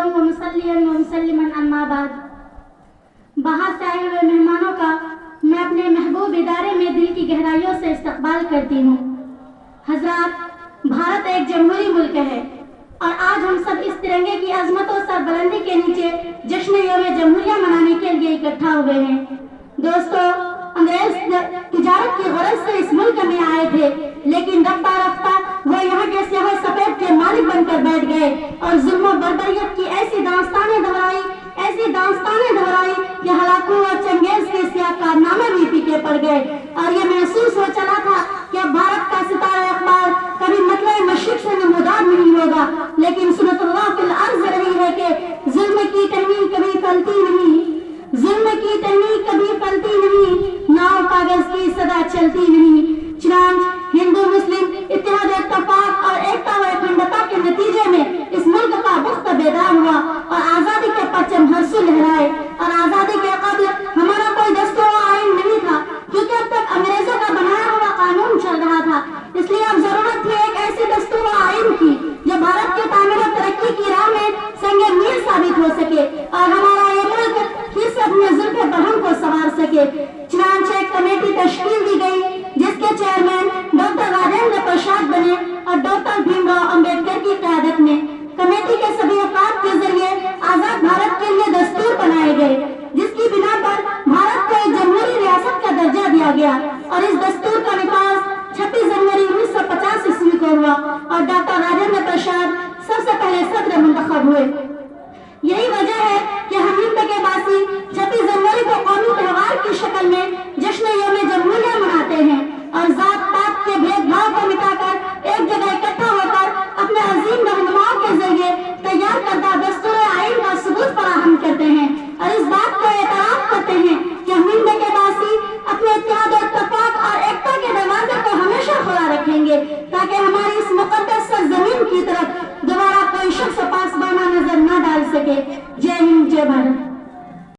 व मुसल्लियन व मुसल्लिमन अम्मा बाद। बाहर से आए हुए मेहमानों का मैं अपने महबूब इदारे में दिल की गहराइयों से इस्तकबाल करती हूँ। हजरात, भारत एक जमहूरी मुल्क है और आज हम सब इस तिरंगे की अजमत और सरबुलंदी के नीचे जश्न यौम जमहूरिया मनाने के लिए इकट्ठा हुए हैं। दोस्तों, अंग्रेज तिजारत की गरज से इस मुल्क में आए थे, लेकिन रफ्ता रफ्ता वो यहाँ के स्याह सफेद के मालिक बनकर बैठ गए और जुल्म बर्बरियत की ऐसी दास्तानें दोहराई कि हलाकू और चंगेज के सियाह कारनामे भी पीछे पड़ गए और ये महसूस हो चला था कि अब भारत का सितारा इकबाल कभी मतलब मशरिक से नमूदार नहीं होगा। लेकिन सुन्नतुल्लाह फिल अर्ज़ रही है कि जुल्म की टहनी कभी फलती नहीं, जुल्म की टहनी कभी फलती नहीं, नाव कागज की सदा चलती नहीं। चुनांचे हिंदू मुस्लिम इत्तेहाद इत्तफाक और एकता व अखंडता के नतीजे में इस मुल्क का वक्त बेदार हुआ और आजादी के परचम हर्षों लहराए। और आजादी के कबल हमारा कोई दस्तूर व आईन नहीं था, क्योंकि अब तक अंग्रेजों का बनाया हुआ कानून चल रहा था। इसलिए अब जरूरत थी एक ऐसी दस्तूर व आईन की जो भारत के तामीर और तरक्की की राह में संगे मील साबित हो सके और हमारा ये मुल्क फिर से अपने जुल्फ़े बरहम को संवार सके। चुनांचे एक कमेटी तश्कील दी गई जिसके चेयरमैन डॉक्टर राजेंद्र प्रसाद बने और डॉक्टर भीमराव अंबेडकर की क़यादत में कमेटी के सभी अफराद के जरिए आजाद भारत के लिए दस्तूर बनाए गए, जिसकी बिना पर भारत को एक जमहूरी रियासत का दर्जा दिया गया। और इस दस्तूर का निकास 26 जनवरी 1950 ईस्वी को हुआ और डॉक्टर राजेंद्र प्रसाद सबसे पहले सदर मुंतखब हुए। यही वजह है कि हम हिंद के वासी 26 जनवरी को कौमी त्योहार की शक्ल में जश्न यौम जमहूरिया